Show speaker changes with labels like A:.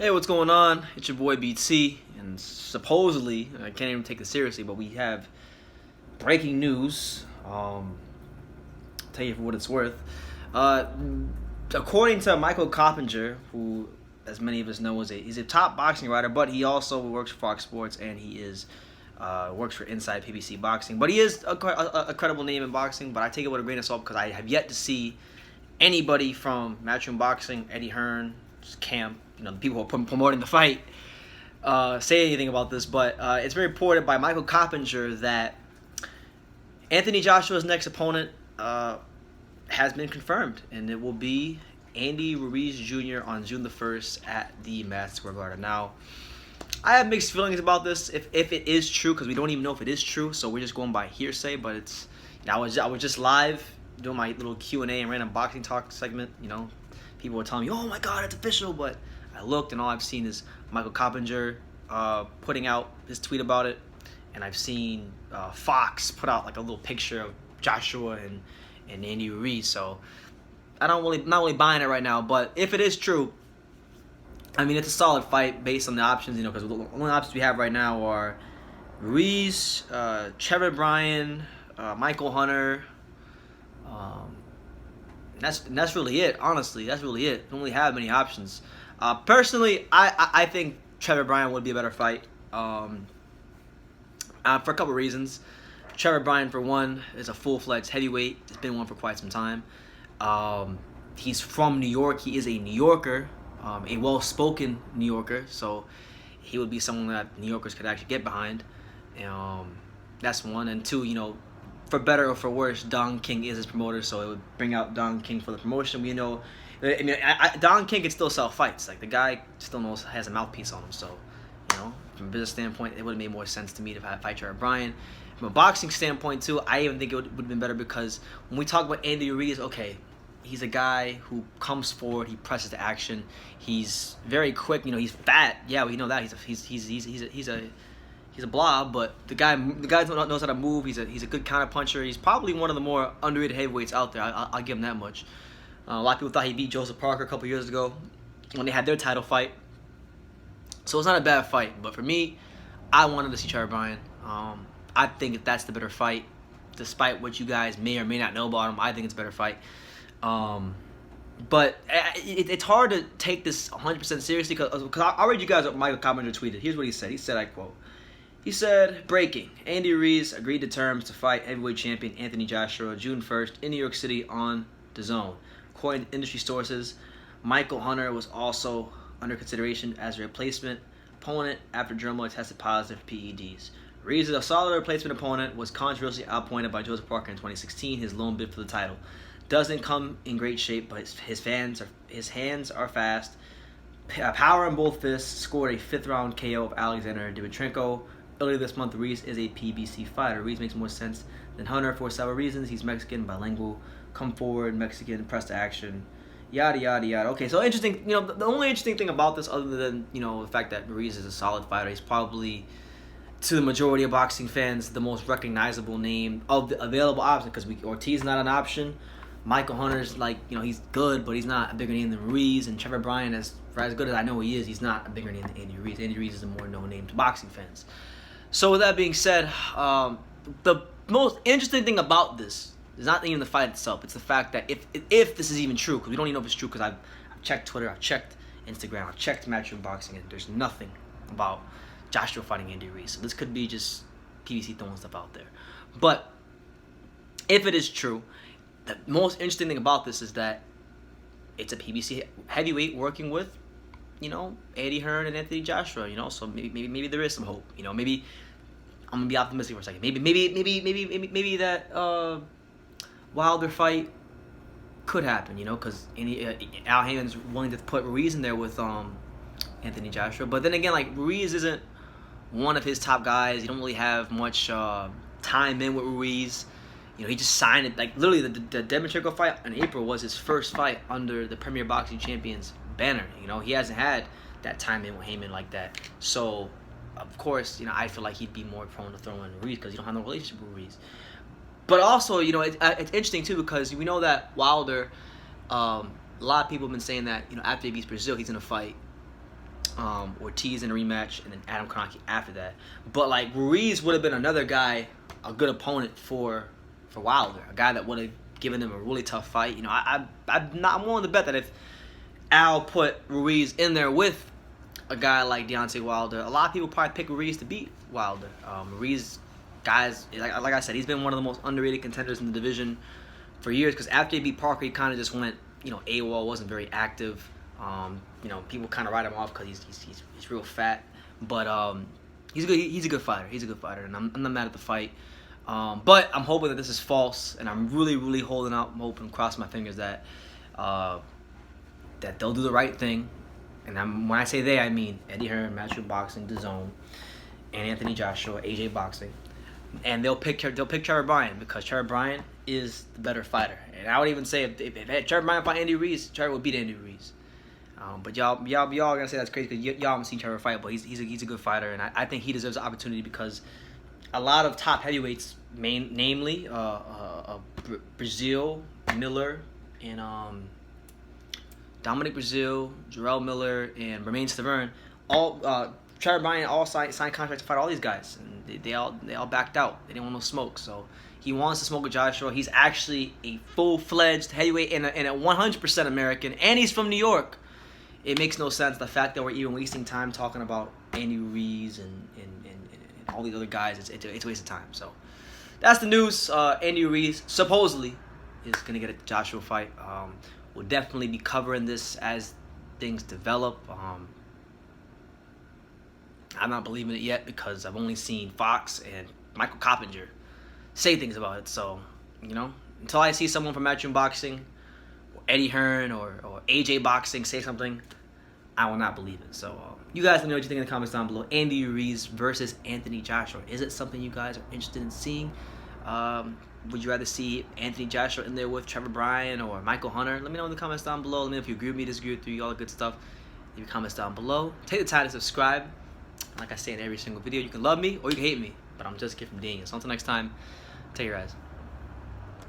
A: Hey, what's going on? It's your boy BT, and supposedly, I can't even take this seriously, but we have breaking news. Tell you for what it's worth. Uh, According to Michael Coppinger, who, as many of us know, he's a top boxing writer, but he also works for Fox Sports, and he is works for Inside PBC Boxing. But he is a credible name in boxing, but I take it with a grain of salt because I have yet to see anybody from Matchroom Boxing, Eddie Hearn's camp, the people who are promoting the fight, say anything about this. But it's been reported by Michael Coppinger that Anthony Joshua's next opponent has been confirmed, and it will be Andy Ruiz Jr. on June the 1st at the Madison Square Garden. Now, I have mixed feelings about this, if it is true, because we don't even know if it is true, so we're just going by hearsay. But it's, I was just live doing my little Q&A and random boxing talk segment. People were telling me, "Oh my God, it's official," but I looked, and all I've seen is Michael Coppinger putting out his tweet about it, and I've seen Fox put out like a little picture of Joshua and Andy Ruiz. So not really buying it right now. But if it is true, I mean, it's a solid fight based on the options, because the only options we have right now are Ruiz, Trevor Bryan, Michael Hunter. That's really it. Honestly, that's really it. Don't really have many options. Personally, I think Trevor Bryan would be a better fight. For a couple reasons. Trevor Bryan, for one, is a full-fledged heavyweight. He's been one for quite some time. He's from New York. He is a New Yorker, a well-spoken New Yorker. So he would be someone that New Yorkers could actually get behind. That's one. And two, for better or for worse, Don King is his promoter, so it would bring out Don King for the promotion. Don King can still sell fights. Like, the guy still has a mouthpiece on him. So, from a business standpoint, it would have made more sense to me to fight Trevor Bryan. From a boxing standpoint, too, I even think it would have been better, because when we talk about Andy Ruiz, okay, he's a guy who comes forward, he presses the action, he's very quick. He's fat. Yeah, we know that. He's a blob, but the guy knows how to move. He's a good counter puncher. He's probably one of the more underrated heavyweights out there. I'll give him that much. A lot of people thought he beat Joseph Parker a couple years ago when they had their title fight. So it's not a bad fight. But for me, I wanted to see Trevor Bryan. I think that's the better fight. Despite what you guys may or may not know about him, I think it's a better fight. But it's hard to take this 100% seriously, because I'll read you guys what Michael Coppinger tweeted. Here's what he said. He said, I quote, he said, "Breaking. Andy Ruiz agreed to terms to fight heavyweight champion Anthony Joshua June 1st in New York City on DAZN. According to industry sources, Michael Hunter was also under consideration as a replacement opponent after Jarrell tested positive for PEDs. Ruiz, a solid replacement opponent, was controversially outpointed by Joseph Parker in 2016, his lone bid for the title. Doesn't come in great shape, but his hands are fast. Power in both fists. Scored a fifth-round KO of Alexander Dimitrenko earlier this month. Ruiz is a PBC fighter. Ruiz makes more sense than Hunter for several reasons. He's Mexican, bilingual, come forward, Mexican, press to action, yada, yada, yada." Okay, so interesting. The only interesting thing about this, other than, the fact that Ruiz is a solid fighter, he's probably, to the majority of boxing fans, the most recognizable name of the available option, because Ortiz is not an option. Michael Hunter's he's good, but he's not a bigger name than Ruiz. And Trevor Bryan, for as good as I know he is, he's not a bigger name than Andy Ruiz. Andy Ruiz is a more known name to boxing fans. So with that being said, the most interesting thing about this is not even the fight itself. It's the fact that if this is even true, because we don't even know if it's true, because I've checked Twitter, I've checked Instagram, I've checked Matchroom Boxing, and there's nothing about Joshua fighting Andy Ruiz. So this could be just PBC throwing stuff out there. But if it is true, the most interesting thing about this is that it's a PBC heavyweight working with, Eddie Hearn and Anthony Joshua. So maybe there is some hope. Maybe I'm gonna be optimistic for a second. Maybe that Wilder fight could happen. Because Al Haymon's willing to put Ruiz in there with Anthony Joshua. But then again, Ruiz isn't one of his top guys. You don't really have much time in with Ruiz. He just signed it. Literally, the Dimitrenko fight in April was his first fight under the Premier Boxing Champions banner. He hasn't had that time in with Haymon like that. So, of course, I feel like he'd be more prone to throwing Ruiz, because you don't have no relationship with Ruiz. But also, it's interesting, too, because we know that Wilder, a lot of people have been saying that, after he beats Brazil, he's going to fight Ortiz in a rematch, and then Adam Kroenke after that. But like Ruiz would have been another guy, a good opponent for Wilder, a guy that would have given him a really tough fight. You know, I'm willing to bet that if Al put Ruiz in there with a guy like Deontay Wilder, a lot of people probably pick Ruiz to beat Wilder. Ruiz, guys, like I said, he's been one of the most underrated contenders in the division for years, because after he beat Parker, he kind of just went, you know, AWOL, wasn't very active. You know, people kind of write him off because he's real fat, but he's good. He's a good fighter. He's a good fighter, and I'm not mad at the fight. But I'm hoping that this is false, and I'm really holding out. I'm hoping, cross my fingers that that they'll do the right thing. And when I say they, I mean Eddie Hearn, Matchroom Boxing, DAZN, and Anthony Joshua, AJ Boxing, and they'll pick Trevor Bryan, because Trevor Bryan is the better fighter. And I would even say if Trevor Bryan fought Andy Ruiz, Trevor would beat Andy Ruiz. But y'all gonna say that's crazy because y'all haven't seen Trevor fight, but he's a good fighter, and I think he deserves the opportunity, because a lot of top heavyweights, namely Brazil, Miller, and Dominic Brazil, Jarrell Miller, and Romain Stavern, all Trevor Bryan all signed contracts to fight all these guys, and they all backed out. They didn't want no smoke, so he wants to smoke with Joshua. He's actually a full-fledged heavyweight and a 100% American, and he's from New York. It makes no sense, the fact that we're even wasting time talking about Andy Ruiz and all these other guys. It's a waste of time. So that's the news. Andy Ruiz supposedly is going to get a Joshua fight. We'll definitely be covering this as things develop. I'm not believing it yet, because I've only seen Fox and Michael Coppinger say things about it. So, you know, until I see someone from Matchroom Boxing, or Eddie Hearn, or AJ Boxing say something, I will not believe it. So you guys let me know what you think in the comments down below. Andy Ruiz versus Anthony Joshua. Is it something you guys are interested in seeing? Would you rather see Anthony Joshua in there with Trevor Bryan or Michael Hunter? Let me know in the comments down below. Let me know if you agree with me, disagree with me, all the good stuff. Leave your comments down below. Take the time to subscribe. Like I say in every single video, you can love me or you can hate me, but I'm just a kid from Daniel. So until next time, take your eyes.